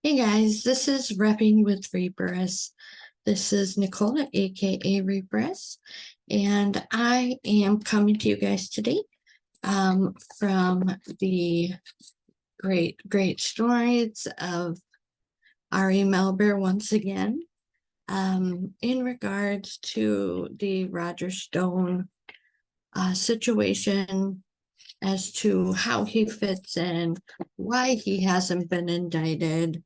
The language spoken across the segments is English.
Hey guys, this is Repping with Repress. This is Nicola, aka Repress, and I am coming to you guys today from the great stories of Ari Melber once again in regards to the Roger Stone situation as to how he fits in, why he hasn't been indicted,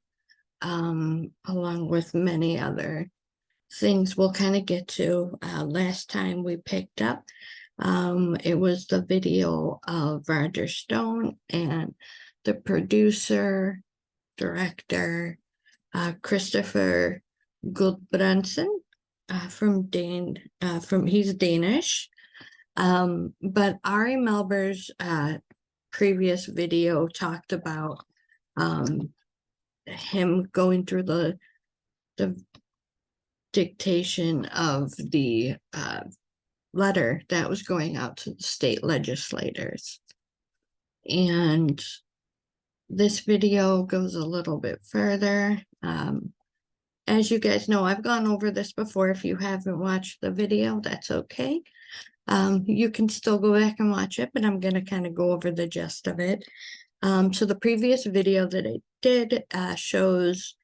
along with many other things we'll kind of get to. Last time we picked up, it was the video of Roger Stone and the producer, director, Christopher Gulbrandsen from he's Danish. But Ari Melber's previous video talked about him going through the dictation of the letter that was going out to the state legislators. And this video goes a little bit further. As you guys know, I've gone over this before. If you haven't watched the video, that's okay. You can still go back and watch it, but I'm going to kind of go over the gist of it. So the previous video that I did shows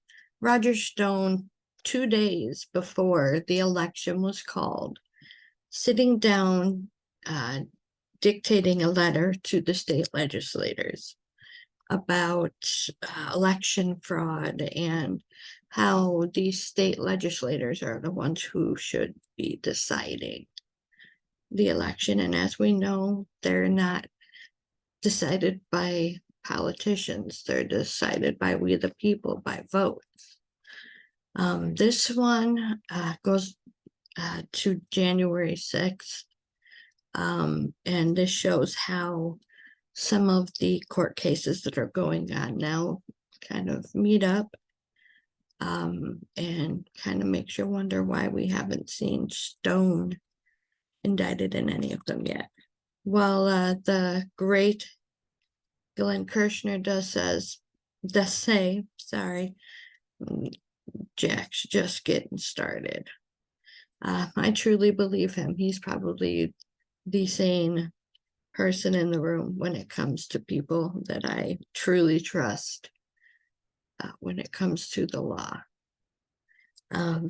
Roger Stone 2 days before the election was called, sitting down, dictating a letter to the state legislators about election fraud and how these state legislators are the ones who should be deciding the election. And as we know, they're not decided by politicians. They're decided by we the people, by votes. This one goes to January 6th. And this shows how some of the court cases that are going on now kind of meet up, and kind of makes you wonder why we haven't seen Stone indicted in any of them yet. Well, the great Glenn Kirshner does say, Jack's just getting started. I truly believe him. He's probably the sane person in the room when it comes to people that I truly trust when it comes to the law.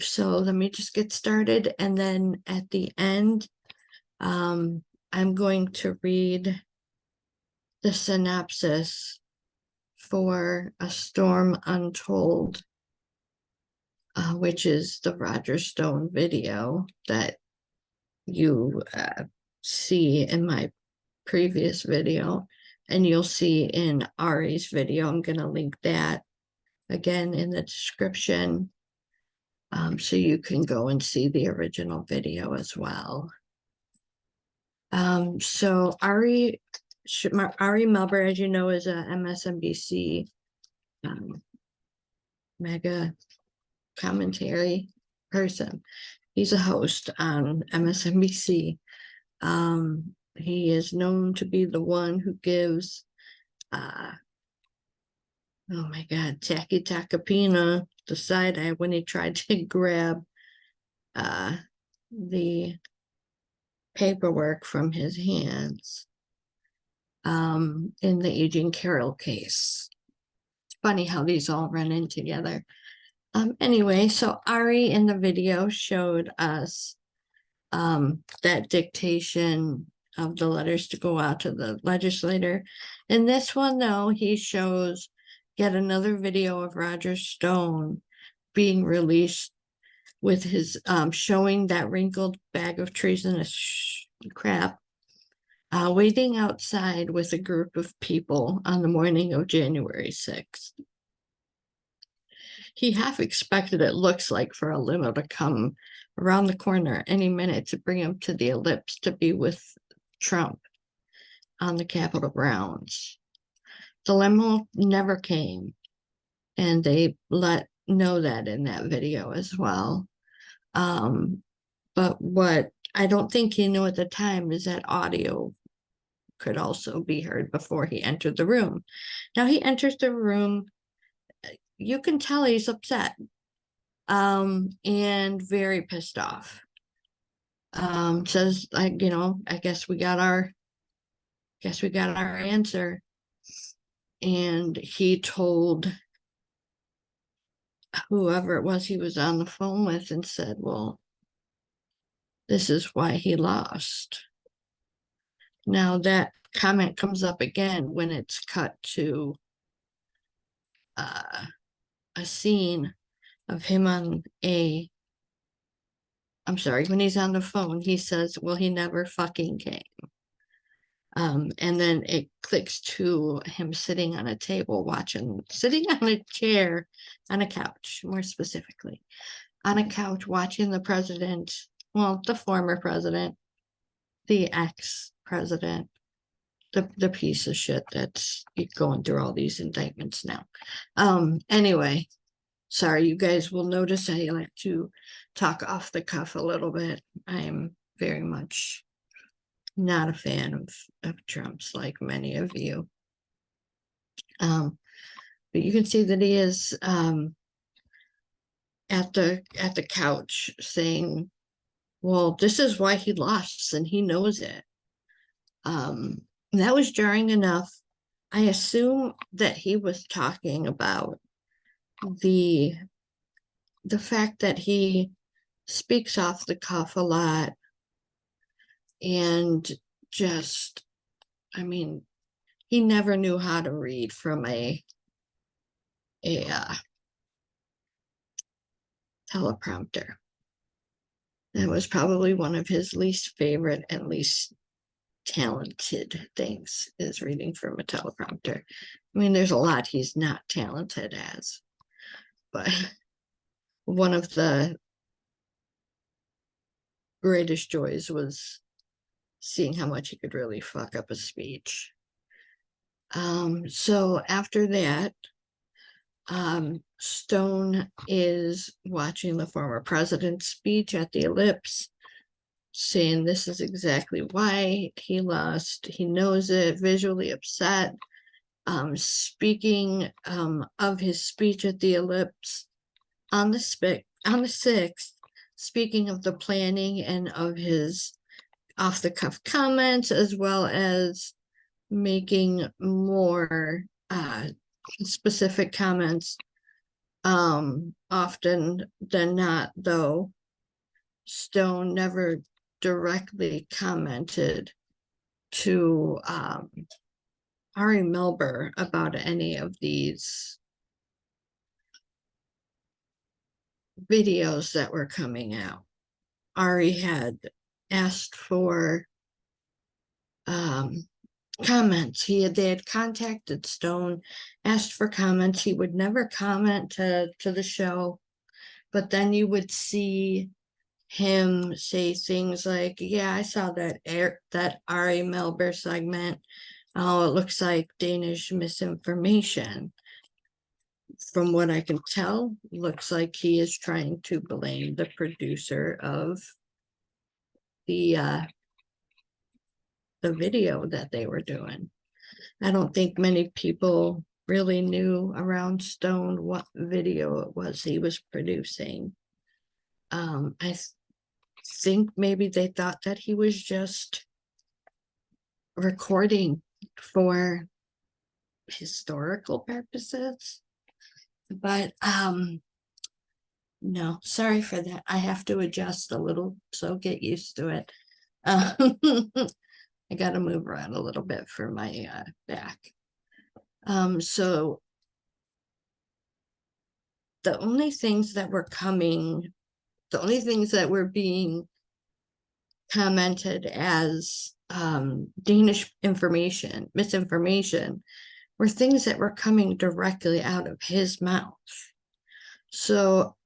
So let me just get started. And then at the end, I'm going to read the synopsis for A Storm Untold, which is the Roger Stone video that you see in my previous video, and you'll see in Ari's video. I'm going to link that again in the description, so you can go and see the original video as well. So Ari Melber, as you know, is a MSNBC mega commentary person. He's a host on MSNBC. He is known to be the one who gives oh my God, Taki Takapina the side eye when he tried to grab the paperwork from his hands in the Eugene Carroll case. It's funny how these all run in together. Anyway, so Ari in the video showed us that dictation of the letters to go out to the legislator. In this one, though, he shows yet another video of Roger Stone being released with his showing that wrinkled bag of treasonous crap, waiting outside with a group of people on the morning of January 6th. He half expected, it looks like, for a limo to come around the corner any minute to bring him to the Ellipse to be with Trump on the Capitol grounds. The limo never came, and they let know that in that video as well. But what I don't think he knew at the time is that audio could also be heard before he entered the room. Now he enters the room you can tell he's upset, and very pissed off. Says, like, I guess we got our answer. And he told whoever it was he was on the phone with and said, well, this is why he lost. Now that comment comes up again when it's cut to a scene of him when he's on the phone, he says, well, he never fucking came. And then it clicks to him sitting on a chair, on a couch, more specifically, on a couch watching the president, well, the former president, the ex-president, the piece of shit that's going through all these indictments now. Anyway, sorry, you guys will notice I like to talk off the cuff a little bit. I'm very much not a fan of Trump's, like many of you. But you can see that he is at the couch saying, well, this is why he lost, and he knows it. That was jarring enough. I assume that he was talking about the fact that he speaks off the cuff a lot, and just, I mean, he never knew how to read from a teleprompter. That was probably one of his least favorite and least talented things, is reading from a teleprompter. I mean, there's a lot he's not talented as, but one of the greatest joys was seeing how much he could really fuck up a speech. So after that, Stone is watching the former president's speech at the Ellipse, saying this is exactly why he lost. He knows it, visually upset. Speaking of his speech at the Ellipse on the 6th, speaking of the planning and of his off-the-cuff comments, as well as making more specific comments, often than not, though Stone never directly commented to Ari Melber about any of these videos that were coming out. Ari had asked for comments. They had contacted Stone, asked for comments. He would never comment to the show, but then you would see him say things like, yeah, I saw that Ari Melber segment. Oh, it looks like Danish misinformation. From what I can tell, looks like he is trying to blame the producer of the video that they were doing. I don't think many people really knew around Stone what video it was he was producing. I think maybe they thought that he was just recording for historical purposes, but no, sorry for that. I have to adjust a little, so get used to it. I got to move around a little bit for my back. So the only things that were being commented as Danish misinformation were things that were coming directly out of his mouth. So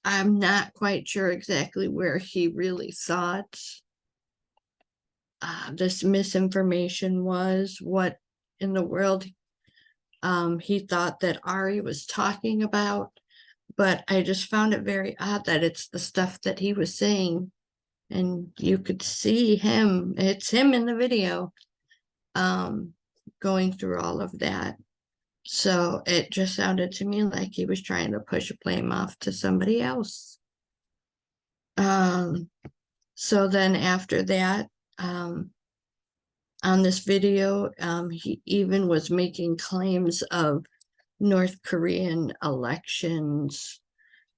I'm not quite sure exactly where he really thought this misinformation was, what in the world he thought that Ari was talking about. But I just found it very odd that it's the stuff that he was saying, and you could see him, it's him in the video, going through all of that. So it just sounded to me like he was trying to push a blame off to somebody else. So then after that, on this video, he even was making claims of North Korean elections,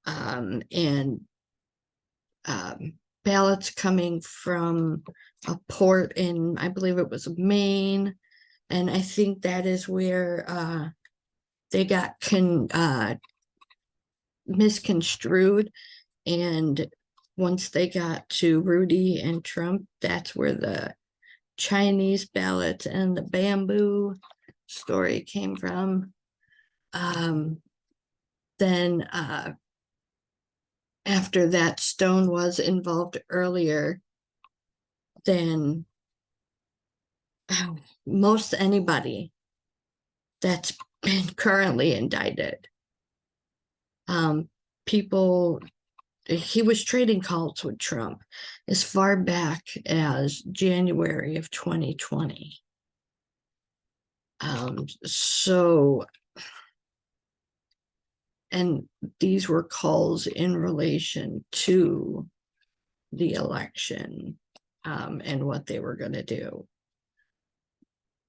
and ballots coming from a port in, I believe it was Maine. And I think that is where they got misconstrued. And once they got to Rudy and Trump, that's where the Chinese ballots and the bamboo story came from. Then after that, Stone was involved earlier than most anybody that's been currently indicted. People, he was trading calls with Trump as far back as January of 2020. So, and these were calls in relation to the election, and what they were going to do.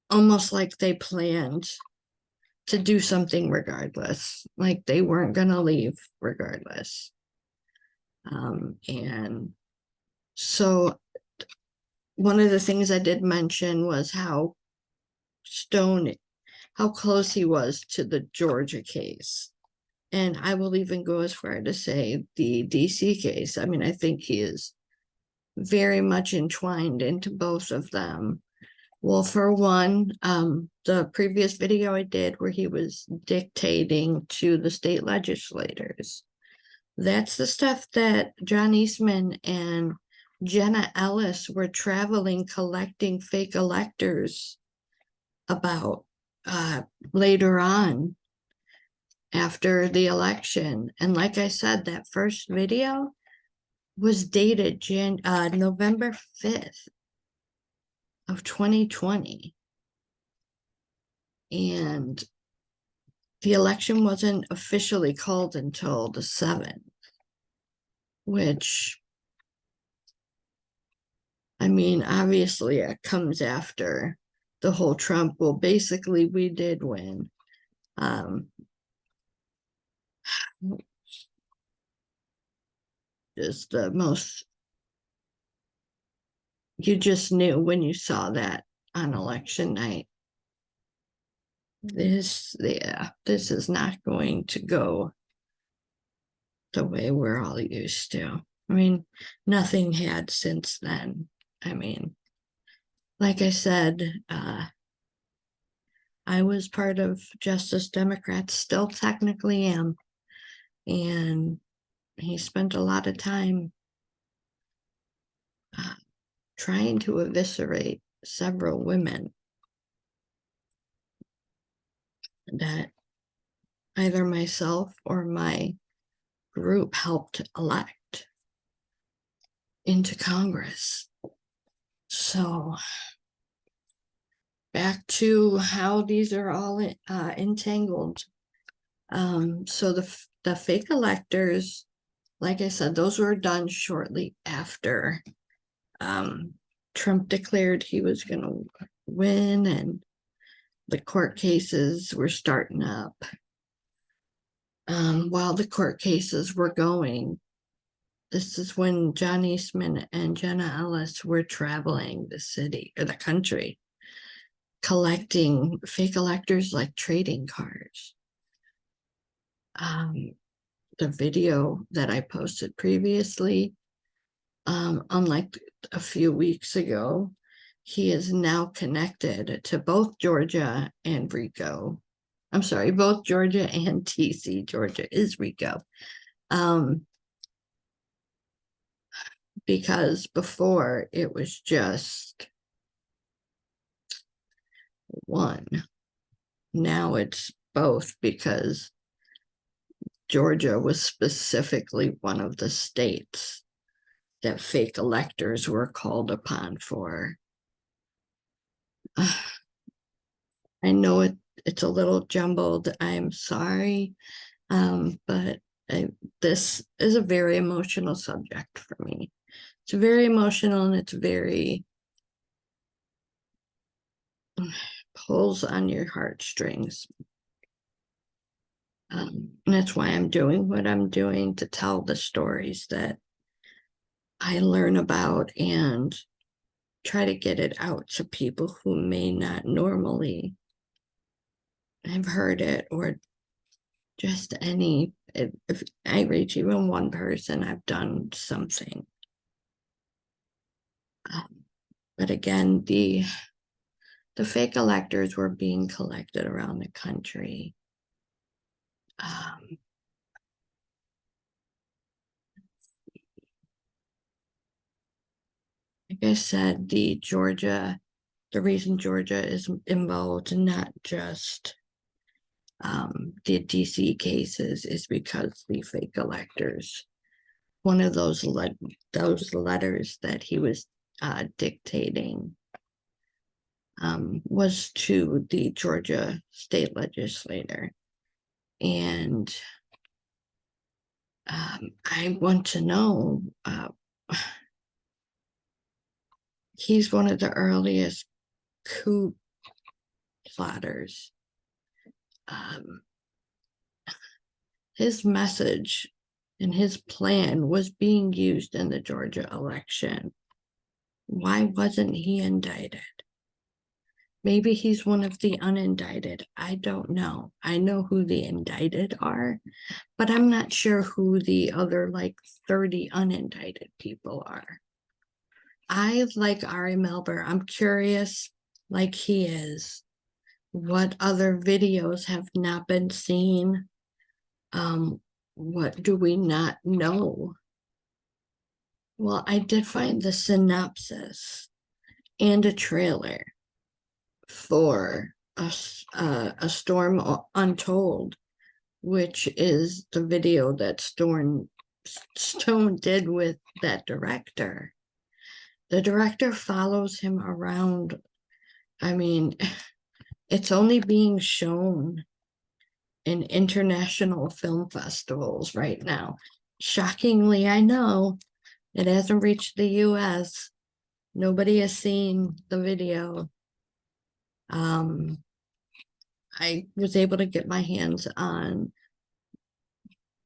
Almost like they planned to do something regardless, like they weren't going to leave regardless. And so one of the things I did mention was how close he was to the Georgia case. And I will even go as far to say the DC case. I mean, I think he is very much entwined into both of them. Well, for one, the previous video I did where he was dictating to the state legislators, that's the stuff that John Eastman and Jenna Ellis were traveling collecting fake electors about later on after the election. And like I said, that first video was dated November 5th of 2020. And the election wasn't officially called until the 7th, which, I mean, obviously it comes after the whole Trump, well, basically we did win. Just the most, you just knew when you saw that on election night. This is not going to go the way we're all used to. I mean, nothing had since then. I mean, like I said, I was part of Justice Democrats, still technically am. And he spent a lot of time trying to eviscerate several women that either myself or my group helped elect into Congress. So back to how these are all entangled. So the fake electors, like I said, those were done shortly after Trump declared he was going to win, and the court cases were starting up. While the court cases were going, this is when John Eastman and Jenna Ellis were traveling the city or the country, collecting fake electors like trading cards. The video that I posted previously, unlike a few weeks ago, he is now connected to both Georgia and RICO. I'm sorry, both Georgia and TC. Georgia is RICO. Because before it was just one. Now it's both, because Georgia was specifically one of the states that fake electors were called upon for. I know it's a little jumbled. I'm sorry, but this is a very emotional subject for me. It's very emotional, and it's very pulls on your heartstrings. And that's why I'm doing what I'm doing, to tell the stories that I learn about and try to get it out to people who may not normally have heard it, or just any, if I reach even one person, I've done something. But again, the fake electors were being collected around the country. Like I said, the reason Georgia is involved, not just the DC cases, is because the fake electors, one of those letters that he was dictating was to the Georgia state legislator. And I want to know, he's one of the earliest coup plotters. His message and his plan was being used in the Georgia election. Why wasn't he indicted? Maybe he's one of the unindicted. I don't know. I know who the indicted are, but I'm not sure who the other 30 unindicted people are. I, like Ari Melber, I'm curious, like he is, what other videos have not been seen? What do we not know? Well, I did find the synopsis and a trailer for a Storm Untold, which is the video that Stone did with that director. The director follows him around. I mean, it's only being shown in international film festivals right now. Shockingly, I know it hasn't reached the US. Nobody has seen the video. I was able to get my hands on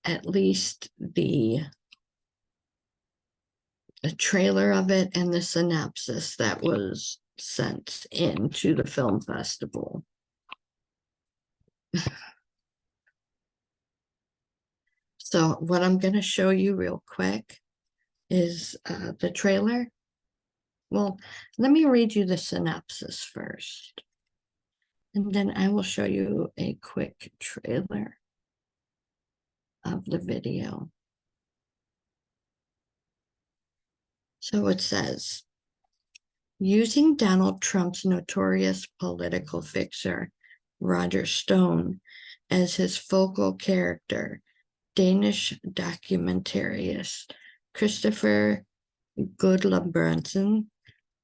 at least the trailer of it and the synopsis that was sent in to the film festival. So what I'm going to show you real quick is the trailer. Well, let me read you the synopsis first, and then I will show you a quick trailer of the video. So it says, using Donald Trump's notorious political fixer, Roger Stone, as his focal character, Danish documentarist Christopher Gudlabranson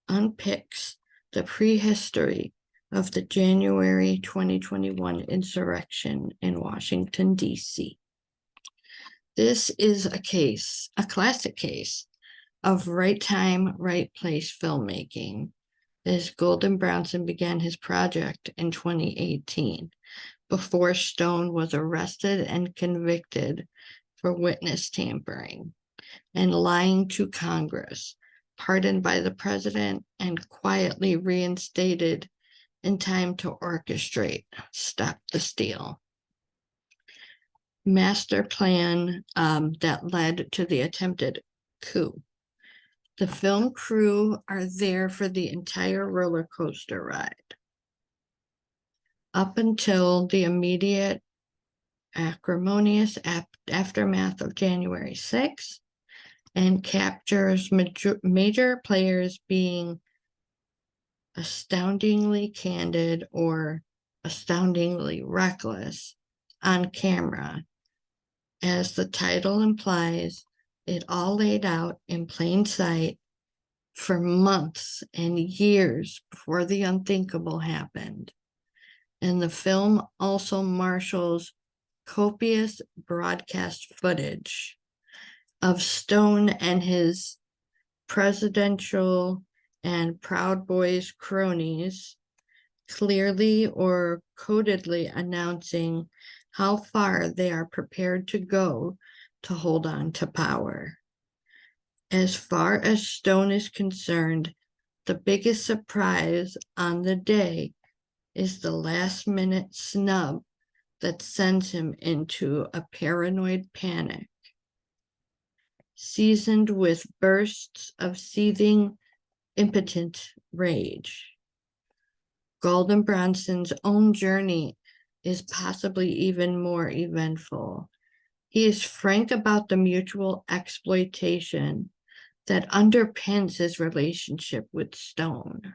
unpicks the prehistory of the January 2021 insurrection in Washington, D.C. This is a classic case of right time, right place filmmaking, as Gudlabranson began his project in 2018, before Stone was arrested and convicted for witness tampering and lying to Congress, pardoned by the president, and quietly reinstated in time to orchestrate Stop the Steal. Master plan that led to the attempted coup. The film crew are there for the entire roller coaster ride, up until the immediate acrimonious aftermath of January 6th, and captures major players being astoundingly candid or astoundingly reckless on camera. As the title implies, it all laid out in plain sight for months and years before the unthinkable happened. And the film also marshals copious broadcast footage of Stone and his presidential and Proud Boys cronies clearly or codedly announcing how far they are prepared to go to hold on to power. As far as Stone is concerned, the biggest surprise on the day is the last minute snub that sends him into a paranoid panic, seasoned with bursts of seething, impotent rage. Gordon Bronson's own journey is possibly even more eventful. He is frank about the mutual exploitation that underpins his relationship with Stone,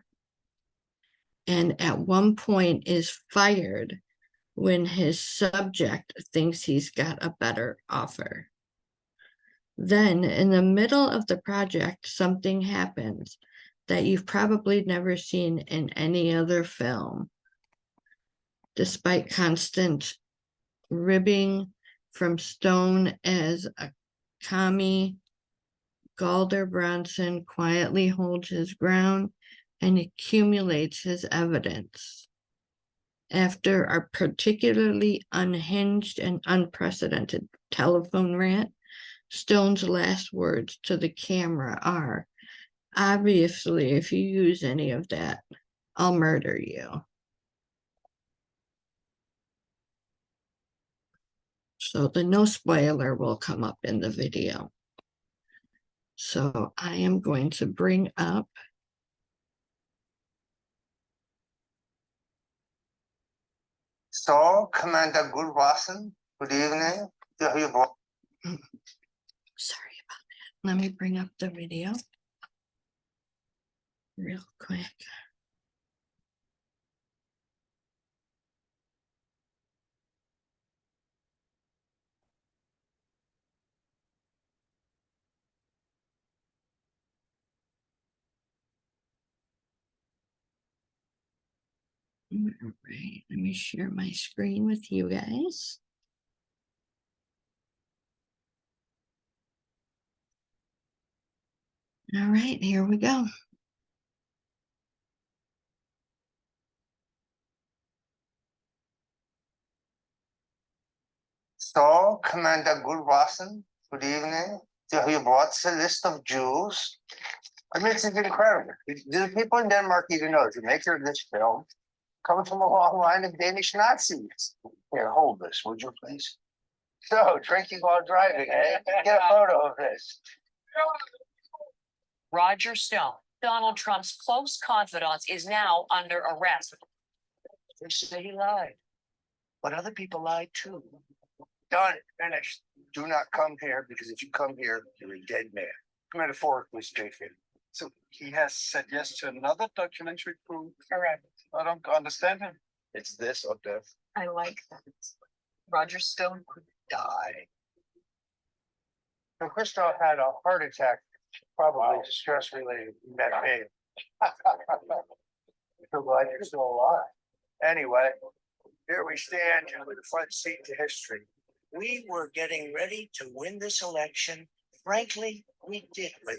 and at one point is fired when his subject thinks he's got a better offer. Then, in the middle of the project, something happens that you've probably never seen in any other film. Despite constant ribbing from Stone as a commie, Galder Bronson quietly holds his ground and accumulates his evidence. After a particularly unhinged and unprecedented telephone rant, Stone's last words to the camera are, "Obviously, if you use any of that, I'll murder you." So the no spoiler will come up in the video. So I am going to bring up So, Commander Gulwassen, good evening. sorry about that. Let me bring up the video real quick. All right, let me share my screen with you guys. All right, here we go. So, Commander Gulwassen, good evening. You brought a list of Jews. I mean, it's incredible. Do the people in Denmark even know the maker of this film comes from a long line of Danish Nazis? Here, hold this, would you please? So, drinking while driving, eh? Get a photo of this. Roger Stone, Donald Trump's close confidant, is now under arrest. They say he lied, but other people lied too. Done, finished. Do not come here, because if you come here, you're a dead man. Metaphorically speaking. So he has said yes to another documentary crew. Correct. I don't understand him. It's this or death. I like that. Roger Stone could die. So Christoph had a heart attack, probably stress related, met pain. So glad you're still alive. Anyway, here we stand with the front seat to history. We were getting ready to win this election. Frankly, we did win.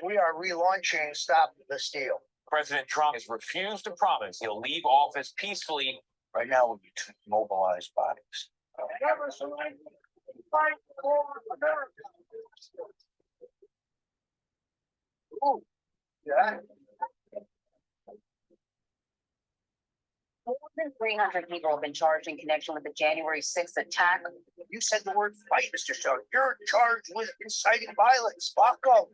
We are relaunching Stop the Steal. President Trump has refused to promise he'll leave office peacefully. Right now, we need to mobilize bodies. Fight for America. Ooh, yeah. More than 300 people have been charged in connection with the January 6th attack. You said the word fight, Mr. Stone. You're charged with inciting violence. Bucko.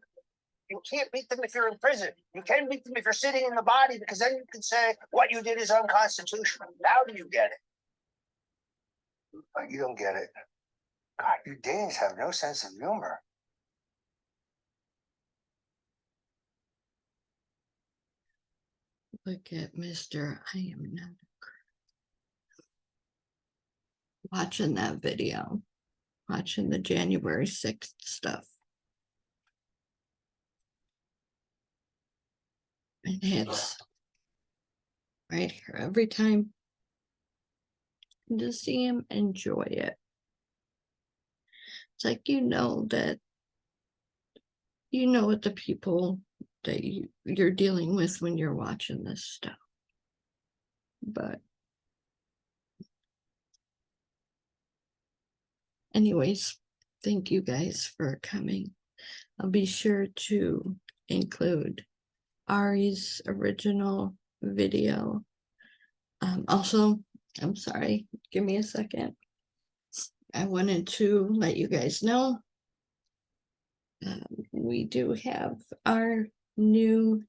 You can't beat them if you're in prison. You can beat them if you're sitting in the body, because then you can say what you did is unconstitutional. Now do you get it? But you don't get it. God, you Danes have no sense of humor. Look at Mr. I am not watching that video, watching the January 6th stuff. And it's right here every time to see him enjoy it. It's like, you know, that you know what the people that you're dealing with when you're watching this stuff. But anyways, thank you guys for coming. I'll be sure to include Ari's original video. Also, I'm sorry, give me a second. I wanted to let you guys know we do have our new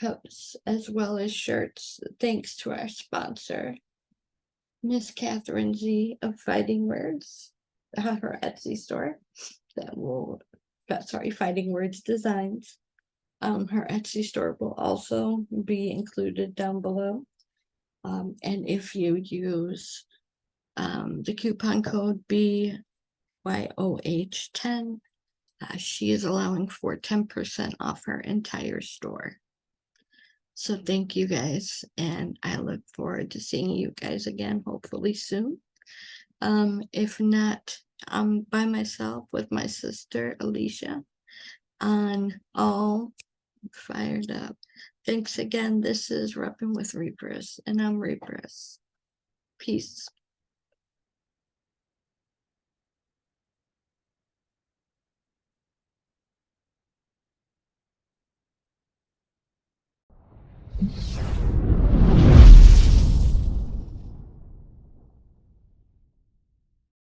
cups as well as shirts, thanks to our sponsor, Miss Catherine Z of Fighting Words, her Etsy store that will, Fighting Words Designs. Her Etsy store will also be included down below. And if you use the coupon code BYOH10, she is allowing for 10% off her entire store. So thank you guys, and I look forward to seeing you guys again, hopefully soon. If not, I'm by myself with my sister Alicia on All Fired Up. Thanks again. This is Reppin' with Repress, and I'm Repress. Peace.